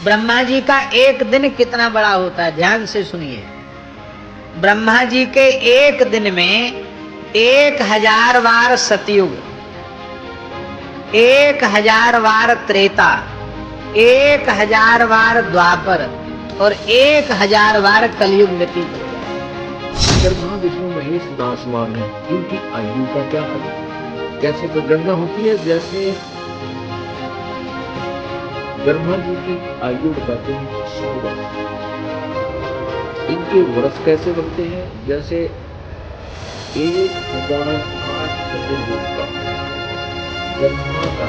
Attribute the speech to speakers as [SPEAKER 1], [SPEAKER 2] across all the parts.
[SPEAKER 1] ब्रह्मा जी का एक दिन कितना बड़ा होता है, ध्यान से सुनिए। ब्रह्मा जी के एक दिन में 1000 बार सतयुग, 1000 बार त्रेता, 1000 बार द्वापर और 1000 बार कलयुग व्यतीत हो जाए।
[SPEAKER 2] ब्रह्मा विष्णु महेश नासवान है, इनकी आयु का क्या है? कैसे तो गणना होती है? जैसे ब्रह्मा जी की आयु बताते हैं 100 वर्ष। इनके वर्ष कैसे बनते हैं? जैसे 1008 चतुर्युग का ब्रह्मा जी का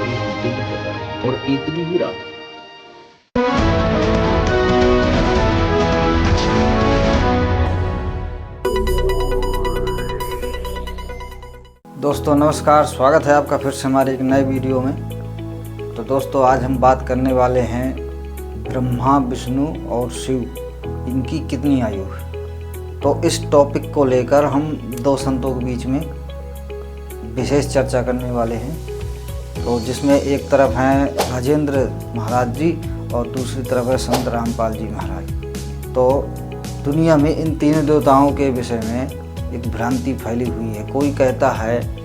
[SPEAKER 2] एक दिन होता है और इतनी ही रात।
[SPEAKER 3] दोस्तों नमस्कार, स्वागत है आपका फिर से हमारे एक नए वीडियो में। तो दोस्तों आज हम बात करने वाले हैं ब्रह्मा विष्णु और शिव, इनकी कितनी आयु है। तो इस टॉपिक को लेकर हम दो संतों के बीच में विशेष चर्चा करने वाले हैं। तो जिसमें एक तरफ हैं राजेंद्र महाराज जी और दूसरी तरफ है संत रामपाल जी महाराज। तो दुनिया में इन तीनों देवताओं के विषय में एक भ्रांति फैली हुई है। कोई कहता है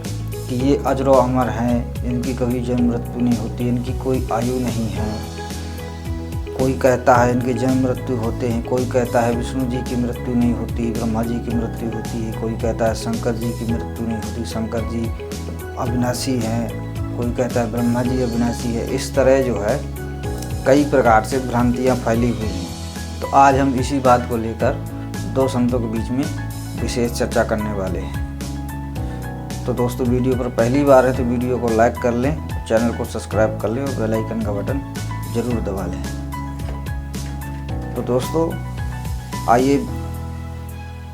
[SPEAKER 3] कि ये अजरो अमर हैं, इनकी कभी जन्म मृत्यु नहीं होती, इनकी कोई आयु नहीं है। कोई कहता है इनके जन्म मृत्यु होते हैं। कोई कहता है विष्णु जी की मृत्यु नहीं होती, ब्रह्मा जी की मृत्यु होती है। कोई कहता है शंकर जी की मृत्यु नहीं होती, शंकर जी अविनाशी हैं। कोई कहता है ब्रह्मा जी अविनाशी है। इस तरह जो है कई प्रकार से भ्रांतियाँ फैली हुई हैं। तो आज हम इसी बात को लेकर दो संतों के बीच में विशेष चर्चा करने वाले हैं। तो दोस्तों वीडियो पर पहली बार है तो वीडियो को लाइक कर लें, चैनल को सब्सक्राइब कर लें और बेल आइकन का बटन ज़रूर दबा लें। तो दोस्तों आइए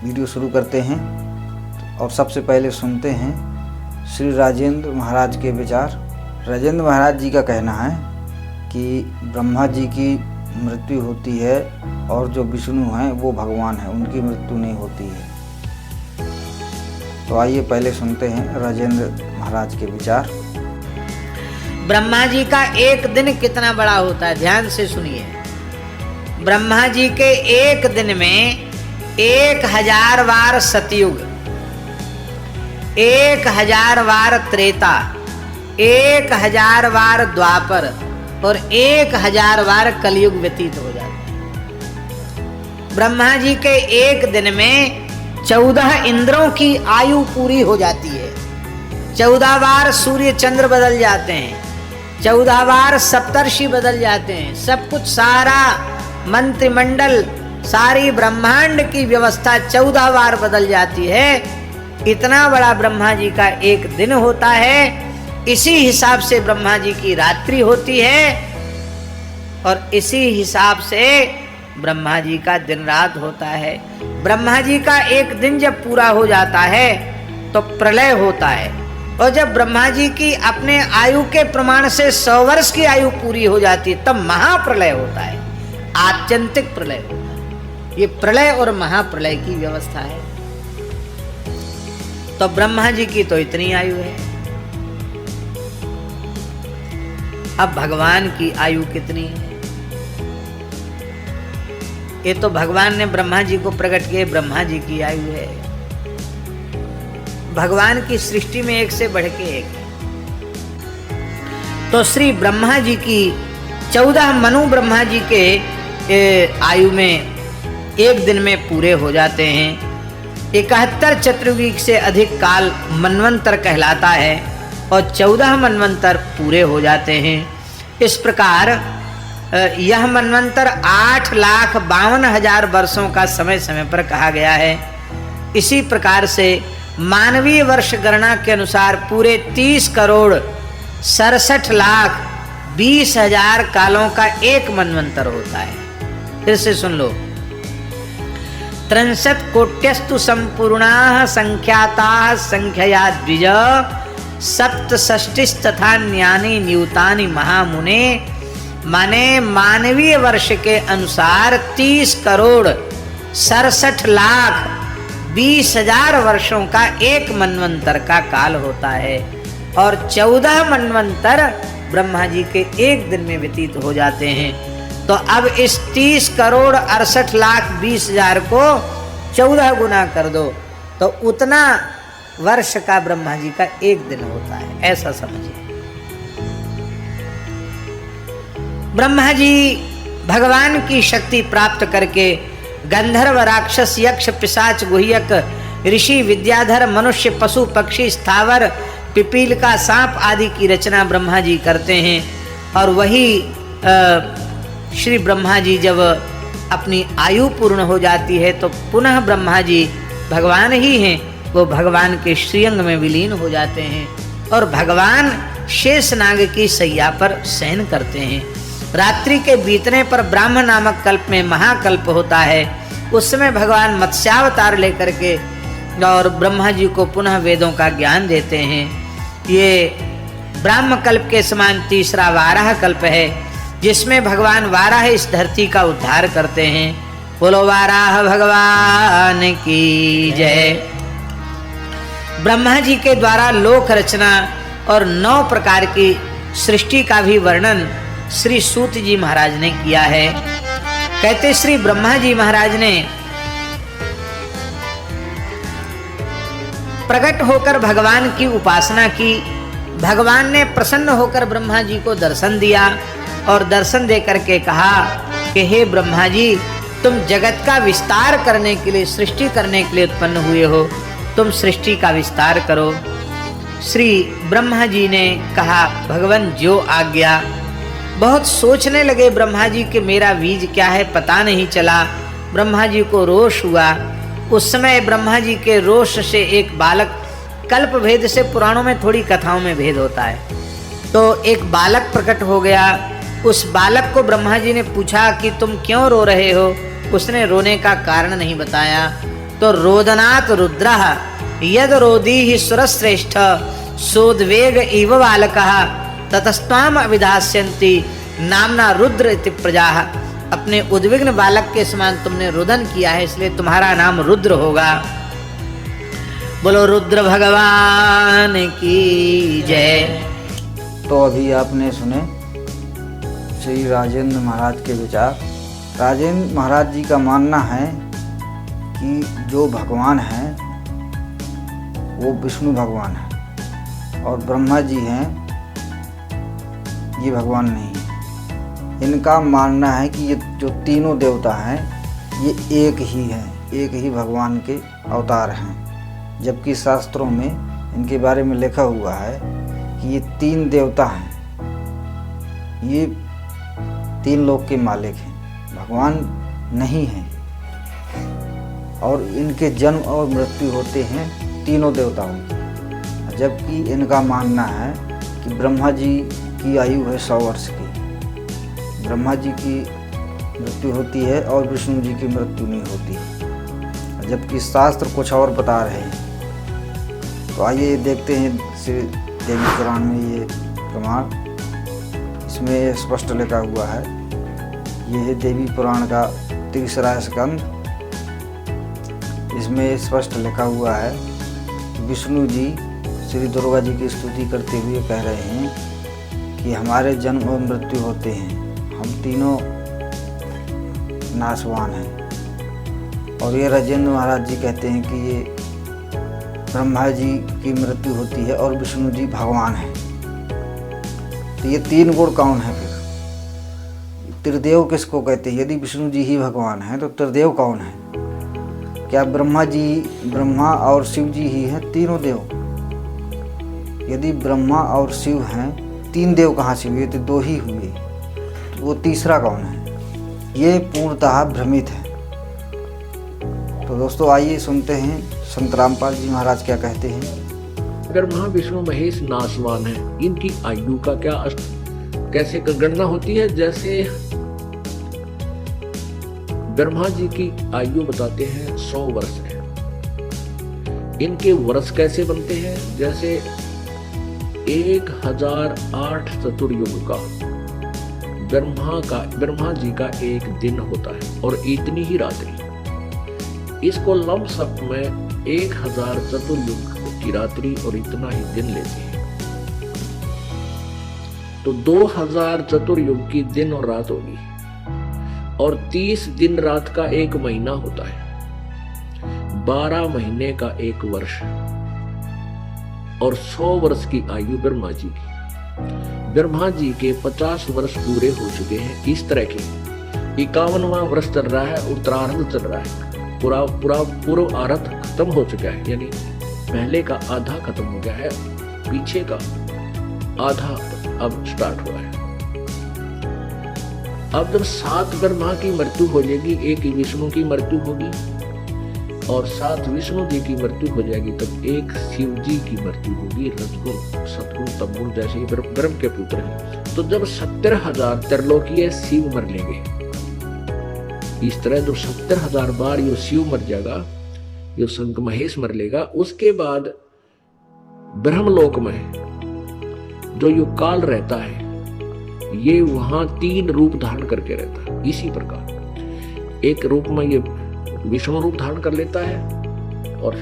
[SPEAKER 3] वीडियो शुरू करते हैं और सबसे पहले सुनते हैं श्री राजेंद्र महाराज के विचार। राजेंद्र महाराज जी का कहना है कि ब्रह्मा जी की मृत्यु होती है और जो विष्णु हैं वो भगवान हैं, उनकी मृत्यु नहीं होती है। तो आइए पहले सुनते हैं राजेंद्र महाराज के विचार।
[SPEAKER 1] ब्रह्मा जी का एक दिन कितना बड़ा होता है, ध्यान से सुनिए। ब्रह्मा जी के एक दिन में 1000 बार सतयुग, 1000 बार त्रेता, 1000 बार द्वापर और 1000 बार कलयुग व्यतीत हो जाता है। ब्रह्मा जी के एक दिन में 14 इंद्रों की आयु पूरी हो जाती है। 14 बार सूर्य चंद्र बदल जाते हैं, 14 बार सप्तर्षि बदल जाते हैं। सब कुछ, सारा मंत्रिमंडल, सारी ब्रह्मांड की व्यवस्था 14 बार बदल जाती है। इतना बड़ा ब्रह्मा जी का एक दिन होता है। इसी हिसाब से ब्रह्मा जी की रात्रि होती है और इसी हिसाब से ब्रह्मा जी का दिन रात होता है। ब्रह्मा जी का एक दिन जब पूरा हो जाता है तो प्रलय होता है, और जब ब्रह्मा जी की अपने आयु के प्रमाण से 100 वर्ष की आयु पूरी हो जाती है तब महाप्रलय होता है, आत्यंतिक प्रलय होता है। ये प्रलय और महाप्रलय की व्यवस्था है। तो ब्रह्मा जी की तो इतनी आयु है। अब भगवान की आयु कितनी है? ये तो भगवान ने ब्रह्मा जी को प्रकट किए, ब्रह्मा जी की आयु है। भगवान की सृष्टि में एक से बढ़ के एक है। तो श्री ब्रह्मा जी की 14 मनु ब्रह्मा जी के आयु में एक दिन में पूरे हो जाते हैं। 71 चतुर्युग से अधिक काल मनवंतर कहलाता है और 14 मनवंतर पूरे हो जाते हैं। इस प्रकार यह मनवंतर 8,52,000 वर्षों का समय समय पर कहा गया है। इसी प्रकार से मानवीय वर्ष गणना के अनुसार पूरे 30,67,20,000 कालों का एक मनवंतर होता है। फिर से सुन लो। 63 कोट्यस्तु संपूर्णाः संख्याताः संख्यया द्विज, सप्तषष्टिस्तथा न्यानि न्यूतानि महामुने। माने मानवीय वर्ष के अनुसार 30,67,20,000 वर्षों का एक मनवंतर का काल होता है और 14 मनवंतर ब्रह्मा जी के एक दिन में व्यतीत हो जाते हैं। तो अब इस 30,68,20,000 को 14 गुना कर दो तो उतना वर्ष का ब्रह्मा जी का एक दिन होता है, ऐसा समझिए। ब्रह्मा जी भगवान की शक्ति प्राप्त करके गंधर्व, राक्षस, यक्ष, पिशाच, गुह्यक, ऋषि, विद्याधर, मनुष्य, पशु, पक्षी, स्थावर, पिपील का, सांप आदि की रचना ब्रह्मा जी करते हैं। और वही श्री ब्रह्मा जी जब अपनी आयु पूर्ण हो जाती है तो पुनः ब्रह्मा जी भगवान ही हैं, वो भगवान के श्रीअंग में विलीन हो जाते हैं और भगवान शेषनाग की सैया पर शयन करते हैं। रात्रि के बीतने पर ब्राह्मण नामक कल्प में महाकल्प होता है। उस समय भगवान मत्स्यावतार लेकर के और ब्रह्मा जी को पुनः वेदों का ज्ञान देते हैं। ये ब्राह्म कल्प के समान तीसरा वाराह कल्प है, जिसमें भगवान वाराह इस धरती का उद्धार करते हैं। बोलो वाराह भगवान की जय। ब्रह्मा जी के द्वारा लोक रचना और 9 प्रकार की सृष्टि का भी वर्णन श्री सूत जी महाराज ने किया है। कहते श्री ब्रह्मा जी महाराज ने प्रकट होकर भगवान की उपासना की। भगवान ने प्रसन्न होकर ब्रह्मा जी को दर्शन दिया और दर्शन दे करके कहा कि हे ब्रह्मा जी, तुम जगत का विस्तार करने के लिए, सृष्टि करने के लिए उत्पन्न हुए हो, तुम सृष्टि का विस्तार करो। श्री ब्रह्मा जी ने कहा भगवान जो आज्ञा। बहुत सोचने लगे ब्रह्मा जी कि मेरा बीज क्या है, पता नहीं चला। ब्रह्मा जी को रोष हुआ। उस समय ब्रह्मा जी के रोष से एक बालक, कल्प भेद से पुराणों में थोड़ी कथाओं में भेद होता है, तो एक बालक प्रकट हो गया। उस बालक को ब्रह्मा जी ने पूछा कि तुम क्यों रो रहे हो। उसने रोने का कारण नहीं बताया। तो रोदनात् रुद्रः यद रोदीहि सुरश्रेष्ठ सोद्वेग इव बालकः ततस्त्वाम अविधास्यन्ति नामना रुद्र इति प्रजाः। अपने उद्विग्न बालक के समान तुमने रुदन किया है, इसलिए तुम्हारा नाम रुद्र होगा। बोलो रुद्र भगवान की जय।
[SPEAKER 3] तो अभी आपने सुने श्री राजेंद्र महाराज के विचार। राजेंद्र महाराज जी का मानना है कि जो भगवान हैं वो विष्णु भगवान है और ब्रह्मा जी हैं ये भगवान नहीं है। इनका मानना है कि ये जो तीनों देवता हैं ये एक ही हैं, एक ही भगवान के अवतार हैं, जबकि शास्त्रों में इनके बारे में लिखा हुआ है कि ये 3 देवता हैं, ये 3 लोक के मालिक हैं, भगवान नहीं हैं। और इनके जन्म और मृत्यु होते हैं तीनों देवताओं की। जबकि इनका मानना है कि ब्रह्मा जी की आयु है 100 वर्ष की, ब्रह्मा जी की मृत्यु होती है और विष्णु जी की मृत्यु नहीं होती, जबकि शास्त्र कुछ और बता रहे हैं। तो आइए देखते हैं श्री देवी पुराण में ये प्रमाण। इसमें स्पष्ट लिखा हुआ है, ये है देवी पुराण का 3रा स्कंद। इसमें स्पष्ट लिखा हुआ है कि विष्णु जी श्री दुर्गा जी की स्तुति करते हुए कह रहे हैं कि हमारे जन्म और मृत्यु होते हैं, हम तीनों नाशवान हैं। और ये राजेंद्र महाराज जी कहते हैं कि ये ब्रह्मा जी की मृत्यु होती है और विष्णु जी भगवान हैं। तो ये 3 गुण कौन है? फिर त्रिदेव किसको कहते हैं? यदि विष्णु जी ही भगवान हैं तो त्रिदेव कौन है? क्या ब्रह्मा और शिव जी ही हैं तीनों देव? यदि ब्रह्मा और शिव हैं, 3 देव कहाँ से हुए? तो 2 ही हुए, तो वो तीसरा कौन है? ये पूर्णतः भ्रमित है। तो दोस्तों आइए सुनते हैं संत रामपाल जी महाराज क्या कहते हैं।
[SPEAKER 2] अगर महाविष्णु महेश नासवान है, इनकी आयु का क्या कैसे गणना होती है? जैसे ब्रह्मा जी की आयु बताते हैं 100 वर्ष है। इनके वर्ष कैसे बनते हैं? जैसे 1008 चतुर्युग का ब्रह्मा जी का एक दिन होता है और इतनी ही रात्रि। इसको लमसम में 1000 चतुर्युग की रात्रि और इतना ही दिन लेते हैं। तो 2000 चतुर्युग की दिन और रात होगी, और 30 दिन रात का एक महीना होता है, 12 महीने का एक वर्ष, और 100 वर्ष की आयु ब्रह्मा जी की। ब्रह्मा जी के 50 वर्ष पूरे हो चुके हैं। इस तरह के 51वां वर्ष चल रहा है, उत्तरार्ध चल रहा है, पूर्व आरत खत्म हो चुका है, यानी पहले का आधा खत्म हो गया है, पीछे का आधा अब स्टार्ट हुआ है। अब जब 7 ब्रह्मा की मृत्यु हो जाएगी, 1 विष्णु की मृत्यु होगी और 7 विष्णु जी की मृत्यु हो जाएगी, तब 1 शिव जी की मृत्यु होगी। रजगुण सतगुण तमगुण जैसे ब्रह्म के पुत्र हैं। तो जब 70,000 त्रिलोकीय शिव मर लेंगे, इस तरह जब 70,000 बार यो शिव मर जाएगा, यो शंख महेश मर लेगा, उसके बाद ब्रह्मलोक में जो यो काल रहता है, ये वहां 3 रूप धारण करके रहता है। इसी प्रकार एक रूप में ये विष्णु रूप धारण कर लेता है, और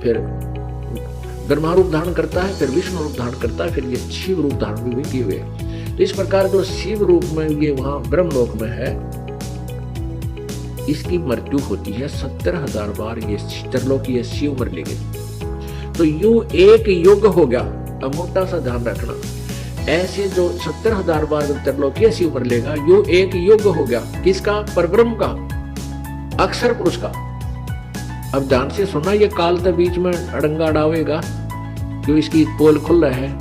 [SPEAKER 2] फिर ब्रह्मा रूप धारण करता है, फिर विष्णु रूप धारण करता है, फिर ये शिव रूप धारण भी किए हुए। तो इस प्रकार जो शिव रूप में ये वहां ब्रह्मलोक में है, इसकी मृत्यु होती है 70,000 बार। ये त्रिलोकीय शिव मर लेंगे, तो यूं 1 युग हो गया। अब मोटा सा ध्यान रखना, ऐसे जो 70,000 बार त्रिलोकीय शिव मर लेगा, यूं 1 युग हो गया। किसका? परब्रह्म का, अक्षर पुरुष का। अब ध्यान से सुना, ये काल तो बीच में अड़ंगा डावेगा, जो इसकी पोल खुल रहा है।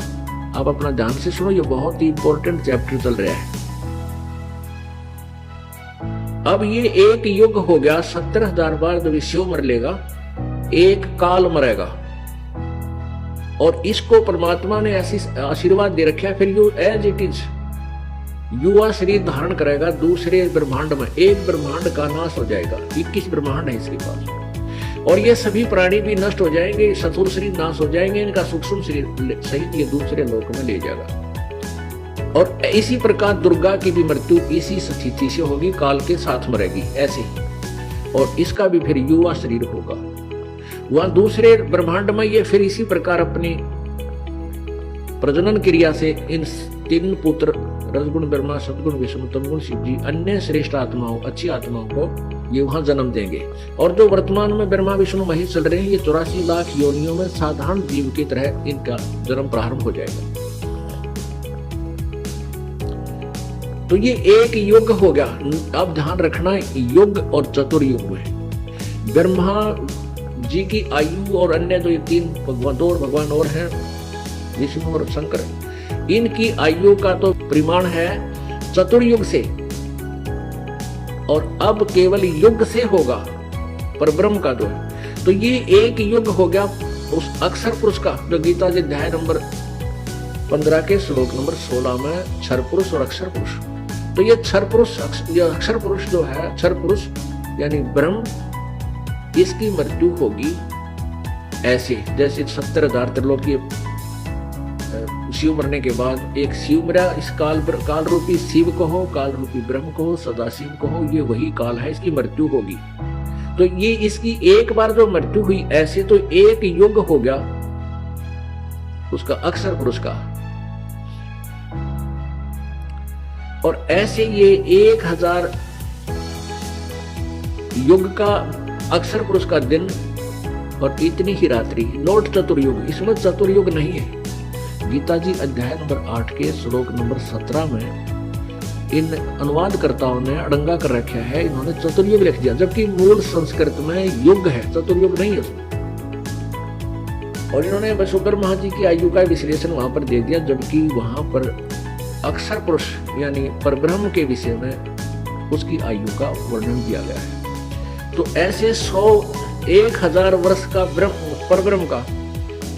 [SPEAKER 2] अब अपना ध्यान से सुनो, ये बहुत ही इंपॉर्टेंट चैप्टर चल रहा है। अब ये 1 युग हो गया, 70,000 बार जब शिव मर लेगा, 1 काल मरेगा, और इसको परमात्मा ने ऐसी आशीर्वाद दे रखा है। फिर यू एज इट इज युवा शरीर धारण करेगा दूसरे ब्रह्मांड में। 1 ब्रह्मांड का नाश हो जाएगा, 21 ब्रह्मांड है इसके पास, और ये सभी प्राणी भी नष्ट हो जाएंगे, स्थूल शरीर नाश हो जाएंगे, इनका सूक्ष्म शरीर सहित ये दूसरे लोक में ले जाएगा। और इसी प्रकार दुर्गा की भी मृत्यु इसी स्थिति से होगी, काल के साथ मरेगी ऐसे ही, और इसका भी फिर युवा शरीर होगा। वह दूसरे ब्रह्मांड में ये फिर इसी प्रकार अपनी प्रजनन क्रिया से इन 3 पुत्र रजगुण ब्रह्मा, सदगुण विष्णु, तमगुण शिव जी, अन्य श्रेष्ठ आत्माओं, अच्छी आत्माओं को ये वहां जन्म देंगे। और जो वर्तमान में ब्रह्मा विष्णु महेश चल रहे हैं, ये 84 लाख योनियों में साधारण जीव की तरह इनका जन्म प्रारंभ हो जाएगा। तो ये 1 युग हो गया। अब ध्यान रखना, युग और चतुर्युग में ब्रह्मा जी की आयु और अन्य जो 3 भगवान, 2 भगवान और हैं, विष्णु और शंकर, इनकी आयु का तो परिमाण है चतुर्युग से, और अब केवल युग से होगा परब्रह्म का जो है। तो ये 1 युग हो गया उस अक्षर पुरुष का, जो गीता जी अध्याय नंबर 15 के श्लोक नंबर 16 में क्षर पुरुष और अक्षर पुरुष। तो ये क्षर पुरुष, अक्षर पुरुष जो है, क्षर पुरुष यानी ब्रह्म, इसकी मृत्यु होगी ऐसे जैसे 70,000 त्रिलोकीय शिव मरने के बाद 1 शिव मरा। इस काल रूपी शिव को हो, काल रूपी ब्रह्म को हो, सदाशिव को हो, ये वही काल है, इसकी मृत्यु होगी। तो ये इसकी एक बार जो मृत्यु हुई, ऐसे तो 1 युग हो गया उसका अक्षर पुरुष का, और ऐसे ये 1000 युग का अक्षर पुरुष का दिन और इतनी ही रात्रि, नोट चतुर्युग। इसमें चतुर्युग नहीं है। गीता जी अध्याय नंबर 8 के श्लोक नंबर 17 में इन अनुवादकर्ताओं ने अड़ंगा कर रखा है, इन्होंने चतुर्युग लिख दिया, जबकि मूल संस्कृत में युग है, चतुर्युग नहीं है उसमें। और इन्होंने बस ब्रह्मा जी की आयु का विश्लेषण वहां पर दे दिया, जबकि वहां पर अक्षर पुरुष यानी परब्रह्म के विषय में उसकी आयु का वर्णन किया गया है। तो ऐसे 1,000 वर्ष का परब्रह्म का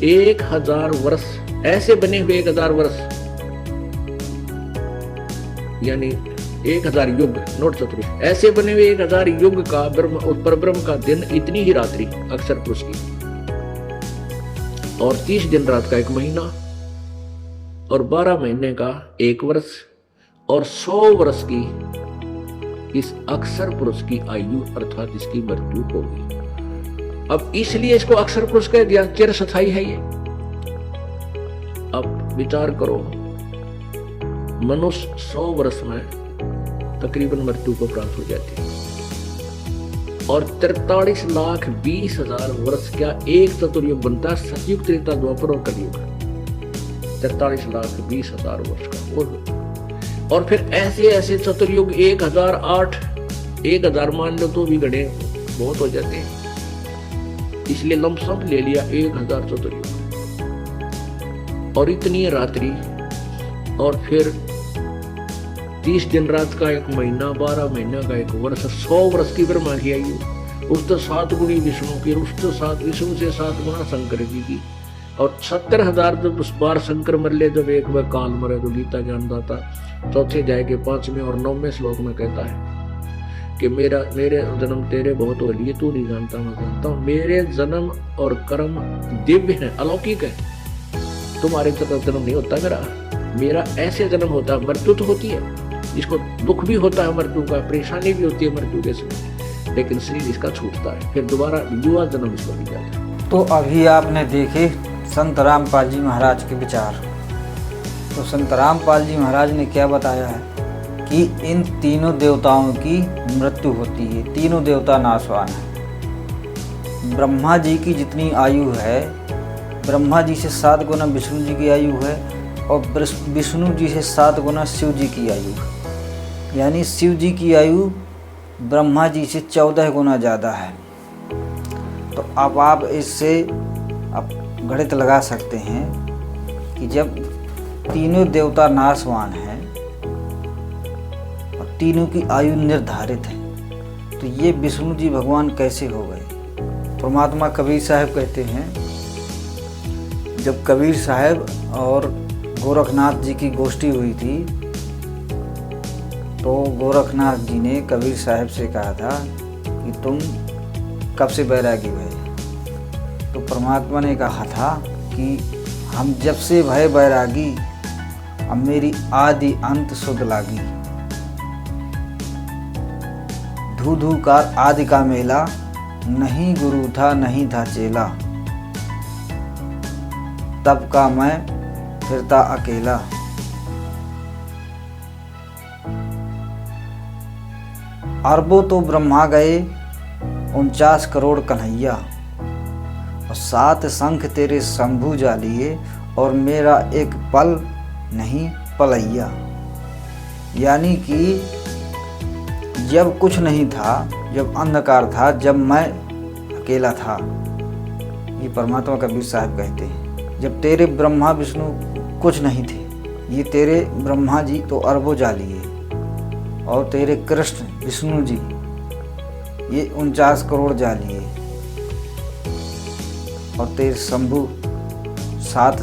[SPEAKER 2] 1,000 वर्ष, ऐसे बने हुए 1,000 वर्ष यानी 1,000 युग, नोट चतुर्युग, ऐसे बने हुए 1,000 युग का परब्रह्म का दिन, इतनी ही रात्रि अक्षर पुरुष की, और 30 दिन रात का 1 महीना, और 12 महीने का 1 वर्ष, और 100 वर्ष की इस अक्षर पुरुष की आयु अर्थात इसकी मृत्यु होगी। अब इसलिए इसको अक्षर पुरुष कह दिया, चिर स्थायी है ये। अब विचार करो, मनुष्य 100 वर्ष में तकरीबन मृत्यु को प्राप्त हो जाती है, और 43,20,000 वर्ष क्या एक चतुर्युग बनता है? सतयुग, त्रेता, द्वापर और कलयुग, 43,20,000 वर्ष का। और फिर ऐसे ऐसे चतुर्युग 1008, 1000 मान लो तो भी गणे बहुत हो जाते हैं, इसलिए लमसम ले लिया 1000 चतुर्युग। और इतनी रात्रि, और फिर 30 दिन रात का एक महीना, 12 महीना का एक वर्ष, 100 वर्ष की ब्रह्मा की आयु, उस तो 7 गुणी विष्णु की, उस तो 7 विष्णु से 7 गुना शंकर जी की, और 70,000 जब उस बार शंकर मर ले, जब एक बार काल मरे तो गीता ज्ञानदाता चौथे अध्याय के 5वें और 9वें श्लोक में कहता है कि मेरे जन्म तेरे बहुत हो लिए, तू नहीं जानता मैं जानता हूँ। मेरे जन्म और कर्म दिव्य है, अलौकिक है, तुम्हारे तरह जन्म नहीं होता मेरा ऐसे जन्म होता है। मृत्यु तो होती है, इसको दुख भी होता है मृत्यु का, परेशानी भी होती है मृत्यु के समय, लेकिन शरीर इसका छूटता है, फिर दोबारा युवा जन्म इसको मिल जाता है।
[SPEAKER 3] तो अभी आपने देखे संत रामपाल जी महाराज के विचार। तो संत रामपाल जी महाराज ने क्या बताया है कि इन तीनों देवताओं की मृत्यु होती है, तीनों देवता नाशवान है। ब्रह्मा जी की जितनी आयु है, ब्रह्मा जी से 7 गुना विष्णु जी की आयु है, और विष्णु जी से 7 गुना शिव जी की आयु है। यानी शिव जी की आयु ब्रह्मा जी से 14 गुना ज़्यादा है। तो अब आप इससे आप गणित लगा सकते हैं कि जब तीनों देवता नाशवान हैं और तीनों की आयु निर्धारित है, तो ये विष्णु जी भगवान कैसे हो गए? परमात्मा कबीर साहब कहते हैं, जब कबीर साहब और गोरखनाथ जी की गोष्ठी हुई थी, तो गोरखनाथ जी ने कबीर साहब से कहा था कि तुम कब से बैरागी भय? तो परमात्मा ने कहा था कि हम जब से भय बैरागी, अब मेरी आदि अंत सुध लागी। धू धू कार आदि का मेला, नहीं गुरु था नहीं था चेला, तब का मैं फिरता अकेला। अरबों तो ब्रह्मा गए 49 करोड़ कन्हैया, और 7 शंख तेरे शंभु जा लिए, और मेरा एक पल नहीं पलैया। यानी कि जब कुछ नहीं था, जब अंधकार था, जब मैं अकेला था, ये परमात्मा कबीर साहब कहते हैं। जब तेरे ब्रह्मा विष्णु कुछ नहीं थे, ये तेरे ब्रह्मा जी तो अरबों जा लिए, और तेरे कृष्ण विष्णु जी ये 49 करोड़ जा लिए, और तेरे शंभु 7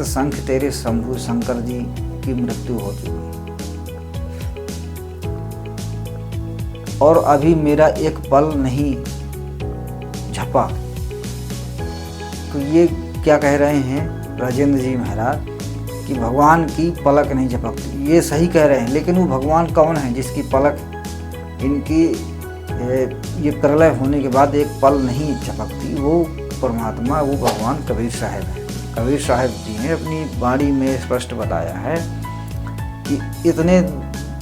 [SPEAKER 3] शंख तेरे शंभु शंकर जी की मृत्यु हो चुकी, और अभी मेरा एक पल नहीं झपा। तो ये क्या कह रहे हैं राजेंद्र जी महाराज कि भगवान की पलक नहीं झपकती। ये सही कह रहे हैं, लेकिन वो भगवान कौन है जिसकी पलक इनकी ये प्रलय होने के बाद एक पल नहीं झपकती? वो परमात्मा, वो भगवान कबीर साहब है। कबीर साहब जी ने अपनी वाणी में स्पष्ट बताया है कि इतने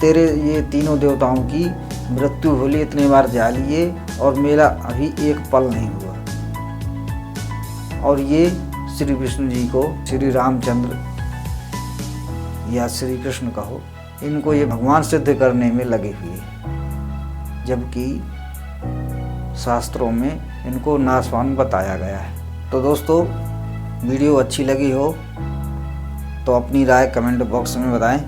[SPEAKER 3] तेरे ये तीनों देवताओं की मृत्यु हो ली, इतने बार जा लिए, और मेरा अभी एक पल नहीं हुआ। और ये श्री विष्णु जी को, श्री रामचंद्र या श्री कृष्ण कहो, इनको ये भगवान सिद्ध करने में लगे हुए, जबकि शास्त्रों में इनको नाशवान बताया गया है। तो दोस्तों, वीडियो अच्छी लगी हो तो अपनी राय कमेंट बॉक्स में बताएं,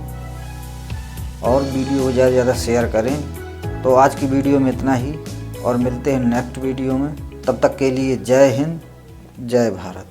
[SPEAKER 3] और वीडियो को ज़्यादा से ज़्यादा शेयर करें। तो आज की वीडियो में इतना ही, और मिलते हैं नेक्स्ट वीडियो में। तब तक के लिए जय हिंद, जय भारत।